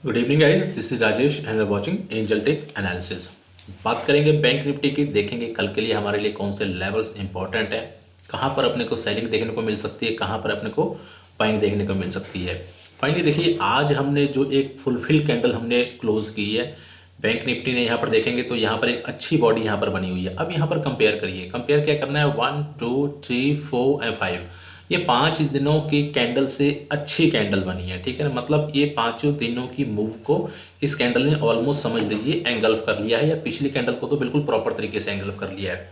Good evening guys, this is Rajesh and watching Angel tech analysis. बात करेंगे bank Nifty की, देखेंगे कल के लिए हमारे लिए कौन से लेवल्स इंपॉर्टेंट है, कहाँ पर अपने को सेलिंग देखने को मिल सकती है, कहाँ पर अपने को बाइंग देखने को मिल सकती है। फाइनली देखिए, आज हमने जो एक फुलफिल कैंडल हमने क्लोज की है बैंक निफ्टी ने, यहाँ पर देखेंगे तो यहाँ पर एक अच्छी बॉडी यहाँ पर बनी हुई है। अब यहाँ पर कंपेयर करिए, कंपेयर क्या करना है, 1 2 3 4 एंड 5, ये 5 दिनों की कैंडल से अच्छी कैंडल बनी है। ठीक है ना, मतलब ये 5 दिनों की मूव को इस कैंडल ने ऑलमोस्ट समझ लीजिए एंगल्फ कर लिया है, या पिछली कैंडल को तो बिल्कुल प्रॉपर तरीके से एंगल्फ कर लिया है।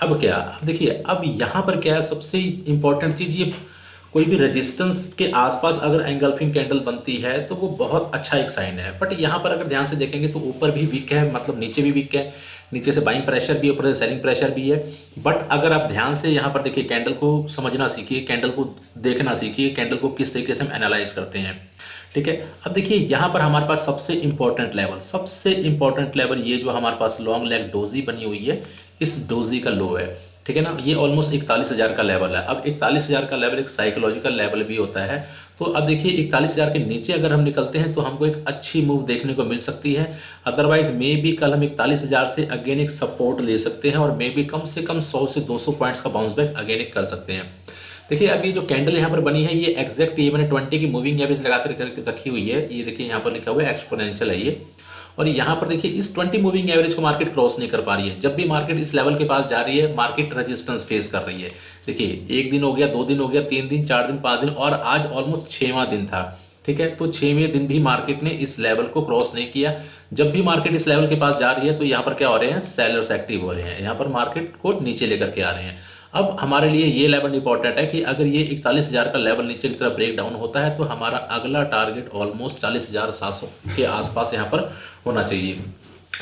अब क्या, अब देखिए, अब यहाँ पर क्या है, सबसे इंपॉर्टेंट चीज़, ये कोई भी रेजिस्टेंस के आसपास अगर एंगल्फिंग कैंडल बनती है तो वो बहुत अच्छा एक साइन है। बट यहाँ पर अगर ध्यान से देखेंगे तो ऊपर भी वीक है, मतलब नीचे भी वीक है, नीचे से बाइंग प्रेशर भी है, ऊपर से सेलिंग प्रेशर भी है। बट अगर आप ध्यान से यहाँ पर देखिए, कैंडल को समझना सीखिए, कैंडल को देखना सीखिए, कैंडल को किस तरीके से हम एनालाइज करते हैं। ठीक है, अब देखिए यहाँ पर हमारे पास सबसे इंपॉर्टेंट लेवल ये जो हमारे पास लॉन्ग लेग डोजी बनी हुई है, इस डोजी का लो है। ठीक है ना, ये ऑलमोस्ट 41,000 का लेवल है। अब 41,000 का लेवल एक साइकोलॉजिकल लेवल भी होता है। तो अब देखिए, 41,000 के नीचे अगर हम निकलते हैं तो हमको एक अच्छी मूव देखने को मिल सकती है। अदरवाइज मे बी कल हम 41,000 से अगेन एक सपोर्ट ले सकते हैं, और मे बी कम से कम 100 से 200 पॉइंट्स का बाउंस बैक अगेन एक कर सकते हैं। देखिए, अब ये जो कैंडल यहाँ पर बनी है, ये एग्जैक्ट ये मैंने 20 की मूविंग एवरेज लगा कर रखी हुई है। ये देखिए, यहाँ पर लिखा हुआ है एक्सपोनेंशियल है ये। और यहाँ पर देखिए, इस 20 मूविंग एवरेज को मार्केट क्रॉस नहीं कर पा रही है। जब भी मार्केट इस लेवल के पास जा रही है, मार्केट रेजिस्टेंस फेस कर रही है। देखिए, 1 दिन हो गया, 2 दिन हो गया, 3 दिन, 4 दिन, 5 दिन, और आज ऑलमोस्ट 6वां दिन था। ठीक है, तो 6वें दिन भी मार्केट ने इस लेवल को क्रॉस नहीं किया। जब भी मार्केट इस लेवल के पास जा रही है तो यहाँ पर क्या हो रहे हैं, सेलर्स एक्टिव हो रहे हैं, यहाँ पर मार्केट को नीचे लेकर के आ रहे हैं। अब हमारे लिए ये लेवल इंपॉर्टेंट है कि अगर ये 41,000 का लेवल नीचे की तरफ ब्रेक डाउन होता है तो हमारा अगला टारगेट ऑलमोस्ट 40,700 के आसपास यहाँ पर होना चाहिए।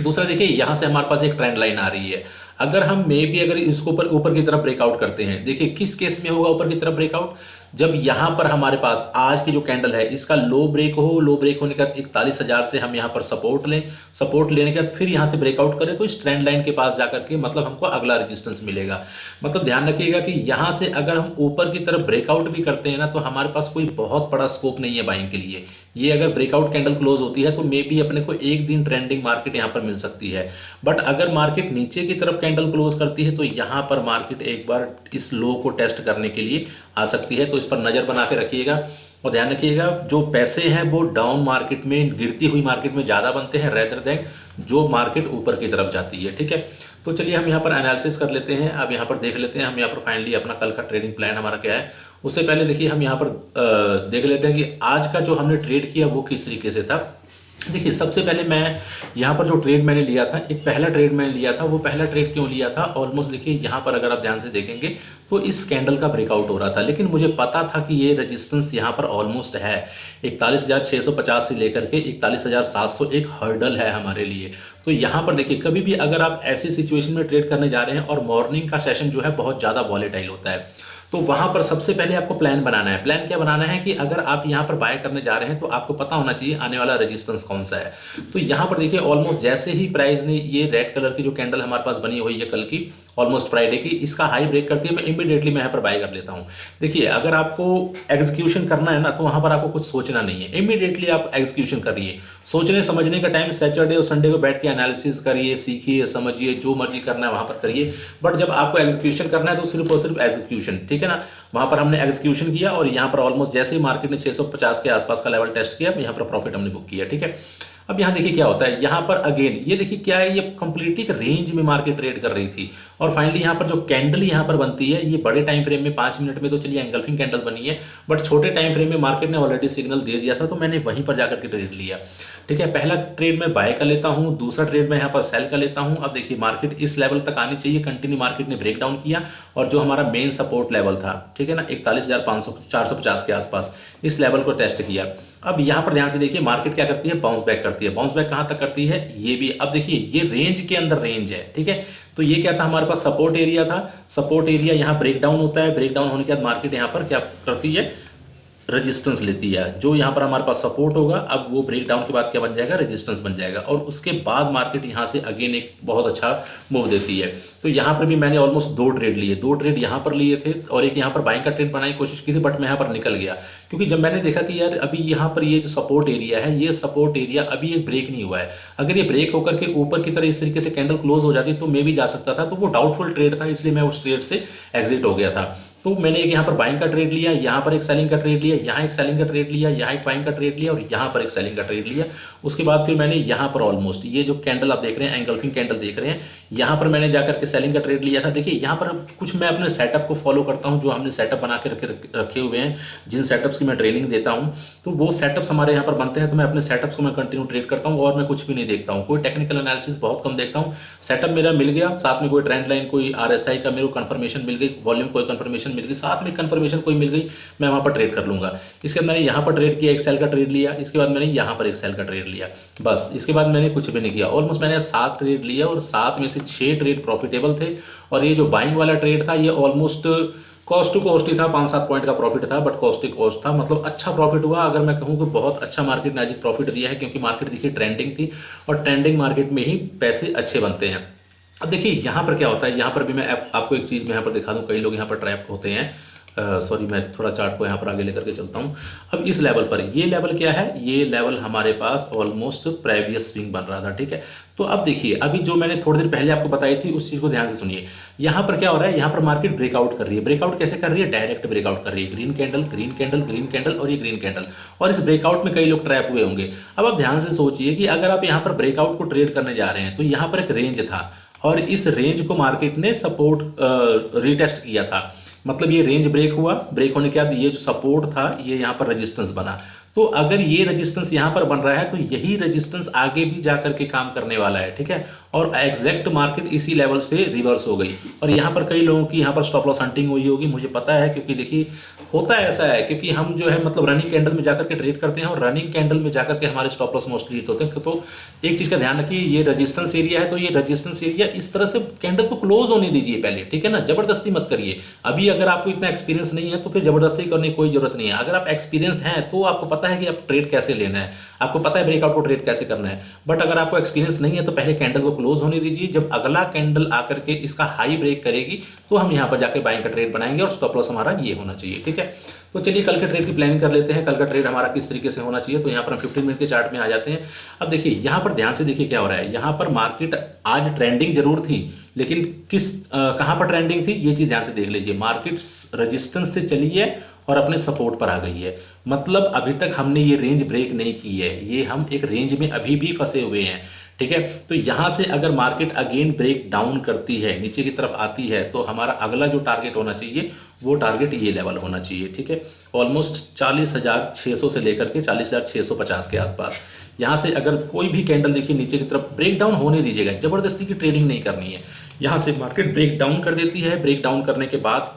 दूसरा देखिए, यहाँ से हमारे पास एक ट्रेंड लाइन आ रही है। अगर हम अगर इसको ऊपर की तरफ ब्रेकआउट करते हैं, देखिए किस केस में होगा ऊपर की तरफ ब्रेकआउट, जब यहाँ पर हमारे पास आज की जो कैंडल है इसका लो ब्रेक हो, लो ब्रेक होने के बाद 41,000 से हम यहाँ पर सपोर्ट लें, सपोर्ट लेने के बाद फिर यहाँ से ब्रेकआउट करें, तो इस ट्रेंड लाइन के पास जाकर के मतलब हमको अगला रेजिस्टेंस मिलेगा। मतलब ध्यान रखिएगा कि यहाँ से अगर हम ऊपर की तरफ ब्रेकआउट भी करते हैं ना, तो हमारे पास कोई बहुत बड़ा स्कोप नहीं है बाइंग के लिए। ये अगर ब्रेकआउट कैंडल क्लोज होती है तो मे बी अपने को एक दिन ट्रेंडिंग मार्केट यहाँ पर मिल सकती है। बट अगर मार्केट नीचे की तरफ कैंडल क्लोज करती है तो यहाँ पर मार्केट एक बार इस लो को टेस्ट करने के लिए आ सकती है। तो इस पर नज़र बना के रखिएगा, और ध्यान रखिएगा, जो पैसे हैं वो डाउन मार्केट में, गिरती हुई मार्केट में ज़्यादा बनते हैं रेदर देन जो मार्केट ऊपर की तरफ जाती है। ठीक है, तो चलिए हम यहाँ पर एनालिसिस कर लेते हैं। अब यहाँ पर देख लेते हैं हम यहाँ पर फाइनली अपना कल का ट्रेडिंग प्लान हमारा क्या है। उससे पहले देखिए, हम यहाँ पर देख लेते हैं कि आज का जो हमने ट्रेड किया वो किस तरीके से था। देखिए, सबसे पहले मैं यहाँ पर जो ट्रेड मैंने लिया था, एक पहला ट्रेड मैंने लिया था। वो पहला ट्रेड क्यों लिया था, ऑलमोस्ट देखिए यहाँ पर अगर आप ध्यान से देखेंगे तो इस कैंडल का ब्रेकआउट हो रहा था, लेकिन मुझे पता था कि ये रेजिस्टेंस यहाँ पर ऑलमोस्ट है 41,650 से लेकर के 41,700 एक हर्डल है हमारे लिए। तो यहाँ पर देखिए, कभी भी अगर आप ऐसी सिचुएशन में ट्रेड करने जा रहे हैं और मॉर्निंग का सेशन जो है बहुत ज़्यादा वॉलेटाइल होता है, तो वहां पर सबसे पहले आपको प्लान बनाना है। प्लान क्या बनाना है कि अगर आप यहां पर बाय करने जा रहे हैं तो आपको पता होना चाहिए आने वाला रेजिस्टेंस कौन सा है। तो यहां पर देखिए, ऑलमोस्ट जैसे ही प्राइस ने ये रेड कलर की जो कैंडल हमारे पास बनी हुई है कल की, ऑलमोस्ट फ्राइडे की, इसका हाई ब्रेक करती है, मैं इमीडिएटली मैं यहाँ पर बाय कर लेता हूँ। देखिए, अगर आपको एग्जीक्यूशन करना है ना, तो वहां पर आपको कुछ सोचना नहीं है, इमीडिएटली आप एग्जीक्यूशन करिए। सोचने समझने का टाइम सैटरडे और संडे को बैठ के एनालिसिस करिए, सीखिए, समझिए, जो मर्जी करना है वहां पर करिए। बट जब आपको एग्जीक्यूशन करना है तो सिर्फ और सिर्फ एग्जीक्यूशन। ठीक है ना, वहां पर हमने एग्जीक्यूशन किया, और यहाँ पर ऑलमोस्ट जैसे ही मार्केट ने 650 के आसपास का लेवल टेस्ट किया, यहाँ पर प्रॉफिट हमने बुक किया। ठीक है, अब यहाँ देखिए क्या होता है, यहाँ पर अगेन ये देखिए क्या है, ये कंप्लीटली एक रेंज में मार्केट ट्रेड कर रही थी, और फाइनली यहाँ पर जो कैंडल यहाँ पर बनती है, ये बड़े टाइम फ्रेम में 5 मिनट में तो चलिए एंगल्फिंग कैंडल बनी है, बट छोटे टाइम फ्रेम में मार्केट ने ऑलरेडी सिग्नल दे दिया था, तो मैंने वहीं पर जाकर के ट्रेड लिया। ठीक है, पहला ट्रेड में बाय कर लेता हूँ, दूसरा ट्रेड में यहाँ पर सेल कर लेता हूँ। अब देखिए, मार्केट इस लेवल तक आनी चाहिए, कंटिन्यू मार्केट ने ब्रेक डाउन किया, और जो हमारा मेन सपोर्ट लेवल था, ठीक है ना, 41,450 के आसपास, इस लेवल को टेस्ट किया। अब यहाँ पर ध्यान से देखिए, मार्केट क्या करती है, बाउंस बैक करती है। बाउंस बैक कहाँ तक करती है, ये भी। अब देखिए, ये रेंज के अंदर रेंज है। ठीक है, तो ये क्या था, हमारे पास सपोर्ट एरिया था। सपोर्ट एरिया यहाँ ब्रेक डाउन होता है, ब्रेक डाउन होने के बाद मार्केट यहाँ पर क्या करती है, रेजिस्टेंस लेती है। जो यहाँ पर हमारे पास सपोर्ट होगा, अब वो ब्रेक डाउन के बाद क्या बन जाएगा, रेजिस्टेंस बन जाएगा, और उसके बाद मार्केट यहाँ से अगेन एक बहुत अच्छा मूव देती है। तो यहाँ पर भी मैंने ऑलमोस्ट 2 ट्रेड लिए, 2 ट्रेड यहाँ पर लिए थे, और एक यहाँ पर बाइंग का ट्रेड बनाने की कोशिश की थी, बट मैं यहाँ पर निकल गया, क्योंकि जब मैंने देखा कि यार अभी यहाँ पर ये जो सपोर्ट एरिया है, ये सपोर्ट एरिया अभी ये ब्रेक नहीं हुआ है, अगर ये ब्रेक होकर के ऊपर की तरह इस तरीके से कैंडल क्लोज हो जाती तो मैं भी जा सकता था, तो वो डाउटफुल ट्रेड था, इसलिए मैं उस ट्रेड से एग्जिट हो गया था। तो मैंने एक यहाँ पर बाइंग का ट्रेड लिया, यहाँ पर एक सेलिंग का ट्रेड लिया, यहाँ एक सेलिंग का ट्रेड लिया, यहाँ एक बाइंग का ट्रेड लिया और यहाँ पर एक सेलिंग का ट्रेड लिया। उसके बाद फिर मैंने यहाँ पर ऑलमोस्ट ये जो कैंडल आप देख रहे हैं, एंगल्फिंग कैंडल देख रहे हैं, यहाँ पर मैंने जाकर के सेलिंग का ट्रेड लिया था। देखिए यहाँ पर कुछ मैं अपने सेटअप को फॉलो करता हूँ, जो हमने सेटअप बना के रखे हुए हैं, जिन सेटअप्स की मैं ट्रेनिंग देता हूँ, तो वो सेटअप्स हमारे यहाँ पर बनते हैं, तो मैं अपने सेटअप्स को मैं कंटिन्यू ट्रेड करता हूँ और मैं कुछ भी नहीं देखता हूँ, कोई टेक्निकल एनालिसिस बहुत कम देखता हूँ। सेटअप मेरा मिल गया, साथ में कोई ट्रेंड लाइन, कोई RSI का मेरे को कंफर्मेशन मिल गई, वॉल्यूम कोई कंफर्मेशन मिल गई, साथ में कंफर्मेशन कोई मिल गई, मैं वहाँ पर ट्रेड कर लूँगा। इसके बाद मैंने यहाँ पर ट्रेड किया, एक सेल का ट्रेड लिया, इसके बाद मैंने यहाँ पर एक सेल का ट्रेड लिया, बस इसके बाद मैंने कुछ भी नहीं किया। ऑलमोस्ट मैंने 7 ट्रेड लिया और 7 में से 6 ट्रेड प्रॉफिटेबल थे। और ये जो बाइंग वाला ट्रेड था ये ऑलमोस्ट कॉस्ट टू कॉस्ट ही था, 5-7 पॉइंट का प्रॉफिट था, बट कॉस्ट टू कॉस्ट था, मतलब अच्छा प्रॉफिट हुआ। अगर मैं कहूँ कि बहुत अच्छा मार्केट ने आज प्रॉफिट दिया है, क्योंकि मार्केट देखिए ट्रेंडिंग थी और ट्रेंडिंग मार्केट में ही पैसे अच्छे बनते हैं। अब देखिए यहाँ पर क्या होता है, यहाँ पर भी मैं आपको एक चीज़ मैं यहाँ पर दिखा दूँ, कई लोग यहाँ पर ट्रैप होते हैं। सॉरी, मैं थोड़ा चार्ट को यहाँ पर आगे लेकर के चलता हूँ। अब इस लेवल पर, ये लेवल क्या है, ये लेवल हमारे पास ऑलमोस्ट प्रीवियस स्विंग बन रहा था, ठीक है। तो अब देखिए, अभी जो मैंने थोड़ी देर पहले आपको बताई थी उस चीज़ को ध्यान से सुनिए। यहाँ पर क्या हो रहा है, यहाँ पर मार्केट ब्रेकआउट कर रही है। ब्रेकआउट कैसे कर रही है, डायरेक्ट ब्रेकआउट कर रही है, green candle, green candle, green candle और ये ग्रीन कैंडल, और इस ब्रेकआउट में कई लोग ट्रैप हुए होंगे। अब आप ध्यान से सोचिए कि अगर आप यहाँ पर ब्रेकआउट को ट्रेड करने जा रहे हैं, तो यहाँ पर एक रेंज था और इस रेंज को मार्केट ने सपोर्ट रीटेस्ट किया था, मतलब ये रेंज ब्रेक हुआ, ब्रेक होने के बाद ये जो सपोर्ट था ये यहाँ पर रेजिस्टेंस बना। तो अगर ये रेजिस्टेंस यहाँ पर बन रहा है तो यही रेजिस्टेंस आगे भी जाकर के काम करने वाला है, ठीक है। और एग्जैक्ट मार्केट इसी लेवल से रिवर्स हो गई और यहाँ पर कई लोगों की यहाँ पर स्टॉप लॉस हंटिंग हुई होगी, मुझे पता है, क्योंकि देखिए होता है ऐसा है, क्योंकि हम जो है मतलब रनिंग कैंडल में जाकर के ट्रेड करते हैं और रनिंग कैंडल में जाकर के हमारे स्टॉप लॉस मोस्टली हिट होते हैं। तो एक चीज़ का ध्यान रखिए, ये रेजिस्टेंस एरिया है, तो ये रेजिस्टेंस एरिया इस तरह से कैंडल को क्लोज होने दीजिए पहले, ठीक है ना, जबरदस्ती मत करिए। अभी अगर आपको इतना एक्सपीरियंस नहीं है तो फिर जबरदस्ती करने की कोई जरूरत नहीं है। अगर आप एक्सपीरियंस्ड हैं तो आपको पता है कि आप ट्रेड कैसे लेना है, आपको पता है ब्रेकआउट को ट्रेड कैसे करना है। बट अगर आपको एक्सपीरियंस नहीं है तो पहले कैंडल को क्लोज होने दीजिए, जब अगला कैंडल आकर के इसका हाई ब्रेक करेगी तो हम यहाँ पर जाके बाइंग का ट्रेड बनाएंगे और स्टॉप लॉस हमारा ये होना चाहिए, ठीक है। तो चलिए कल के ट्रेड की प्लानिंग कर लेते हैं, कल का ट्रेड हमारा किस तरीके से होना चाहिए। तो यहाँ पर हम 15 मिनट के चार्ट में आ जाते हैं। अब देखिए यहाँ पर ध्यान से देखिए क्या हो रहा है, यहाँ पर मार्केट आज ट्रेंडिंग जरूर थी, लेकिन कहाँ पर ट्रेंडिंग थी ये चीज़ ध्यान से देख लीजिए। मार्केट रेजिस्टेंस से चली है और अपने सपोर्ट पर आ गई है, मतलब अभी तक हमने ये रेंज ब्रेक नहीं की है, ये हम एक रेंज में अभी भी फंसे हुए हैं, ठीक है। तो यहाँ से अगर मार्केट अगेन ब्रेक डाउन करती है, नीचे की तरफ आती है, तो हमारा अगला जो टारगेट होना चाहिए वो टारगेट ये लेवल होना चाहिए, ठीक है। ऑलमोस्ट 40,600 से लेकर के 40,650 के आसपास। यहाँ से अगर कोई भी कैंडल देखिए नीचे की तरफ ब्रेक डाउन होने दीजिएगा, जबरदस्ती की ट्रेडिंग नहीं करनी है। यहाँ से मार्केट ब्रेक डाउन कर देती है, ब्रेक डाउन करने के बाद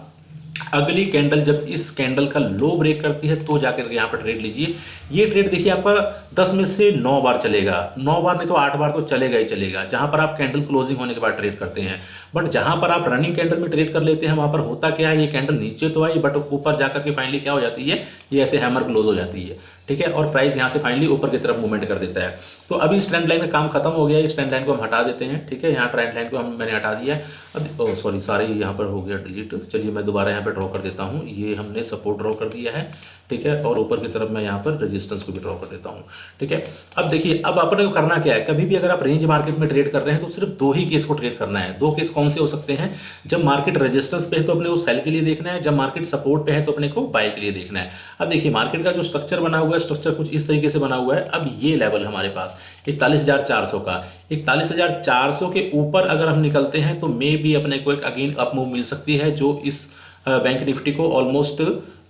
अगली कैंडल जब इस कैंडल का लो ब्रेक करती है तो जाकर यहाँ पर ट्रेड लीजिए। ये ट्रेड देखिए आपका 10 में से 9 बार चलेगा, 9 बार नहीं तो 8 बार तो चलेगा ही चलेगा, जहां पर आप कैंडल क्लोजिंग होने के बाद ट्रेड करते हैं। बट जहां पर आप रनिंग कैंडल में ट्रेड कर लेते हैं वहां पर होता क्या है, ये कैंडल नीचे तो आई बट ऊपर जाकर के फाइनली क्या हो जाती है, ये ऐसे हैमर क्लोज हो जाती है, ठीक है। और प्राइस यहाँ से फाइनली ऊपर की तरफ मूवमेंट कर देता है। तो अभी इस ट्रेंड लाइन में काम खत्म हो गया, इस ट्रेंड लाइन को हम हटा देते हैं, ठीक है। यहाँ ट्रेंड लाइन को मैंने हटा दिया है। अब सॉरी सारे यहाँ पर हो गया डिलीट। चलिए मैं दोबारा यहाँ पर ड्रॉ कर देता हूँ, ये हमने सपोर्ट ड्रॉ कर दिया है, ठीक है। और ऊपर की तरफ मैं यहाँ पर रेजिस्टेंस को भी ड्रॉ कर देता हूँ, ठीक है। अब देखिए अब अपने को करना क्या है, कभी भी अगर आप रेंज मार्केट में ट्रेड कर रहे हैं तो सिर्फ 2 ही केस को ट्रेड करना है। 2 केस कौन से हो सकते हैं, जब मार्केट रेजिस्टेंस पे है तो अपने को सेल के लिए देखना है, जब मार्केट सपोर्ट पे है तो अपने को बाय के लिए देखना है। अब देखिए मार्केट का जो स्ट्रक्चर बना हुआ है, स्ट्रक्चर कुछ इस तरीके से बना हुआ है। अब ये लेवल हमारे पास 41,400 का, 41,400 के ऊपर अगर हम निकलते हैं तो मे भी अपने को एक अगेन अप मूव मिल सकती है, जो इस बैंक निफ्टी को ऑलमोस्ट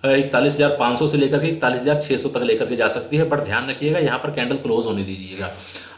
41,500 से लेकर के 41,600 तक लेकर के जा सकती है। बट ध्यान रखिएगा यहाँ पर कैंडल क्लोज होने दीजिएगा।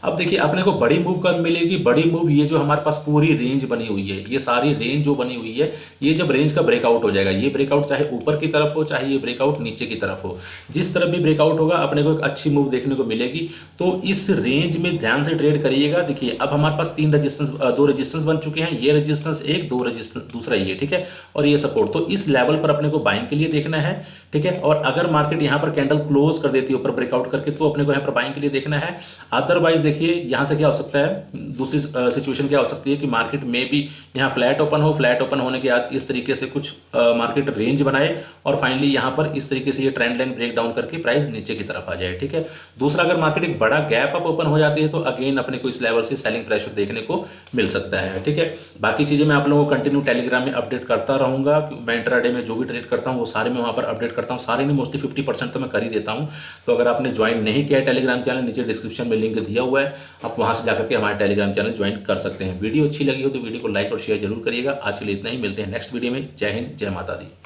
अब देखिए अपने को बड़ी मूव कब मिलेगी, बड़ी मूव ये जो हमारे पास पूरी रेंज बनी हुई है, ये सारी रेंज जो बनी हुई है, ये जब रेंज का ब्रेकआउट हो जाएगा, ये ब्रेकआउट चाहे ऊपर की तरफ हो चाहे ये ब्रेकआउट नीचे की तरफ हो, जिस तरफ भी ब्रेकआउट होगा अपने को एक अच्छी मूव देखने को मिलेगी। तो इस रेंज में ध्यान से ट्रेड करिएगा। देखिए अब हमारे पास 2 रेजिस्टेंस बन चुके हैं, ये रेजिस्टेंस एक, 2 रेजिस्टेंस दूसरा ये, ठीक है, और ये सपोर्ट। तो इस लेवल पर अपने को बाइंग के लिए देखना है, ठीक है। और अगर मार्केट यहाँ पर कैंडल क्लोज कर देती है ऊपर ब्रेकआउट करके, तो अपने को यहाँ पर बाइंग के लिए देखना है। अदरवाइज देखिए यहाँ से क्या हो सकता है, दूसरी सिचुएशन क्या हो सकती है कि मार्केट में भी यहाँ फ्लैट ओपन हो, फ्लैट ओपन होने के बाद इस तरीके से कुछ मार्केट रेंज बनाए और फाइनली यहाँ पर इस तरीके से ये ट्रेंड लाइन ब्रेक डाउन करके प्राइस नीचे की तरफ आ जाए, ठीक है। दूसरा, अगर मार्केट एक बड़ा गैप अप ओपन हो जाती है तो अगेन अपने को इस लेवल से सेलिंग प्रेशर देखने को मिल सकता है, ठीक है। बाकी चीजें मैं आप लोगों को कंटिन्यू टेलीग्राम में अपडेट करता रहूंगा। मैं इंट्राडे में जो भी ट्रेड करता हूँ वो सारे मैं वहां पर अपडेट करता हूँ, सारे नहीं मोस्टली 50% तो मैं कर ही देता हूँ। तो अगर आपने ज्वाइन नहीं किया है टेलीग्राम चैनल, नीचे डिस्क्रिप्शन में लिंक दिया हुआ है, आप वहां से जाकर के हमारे टेलीग्राम चैनल ज्वाइन कर सकते हैं। वीडियो अच्छी लगी हो तो वीडियो को लाइक और शेयर जरूर करिएगा। आज के लिए इतना ही, मिलते हैं नेक्स्ट वीडियो में। जय हिंद, जय माता दी।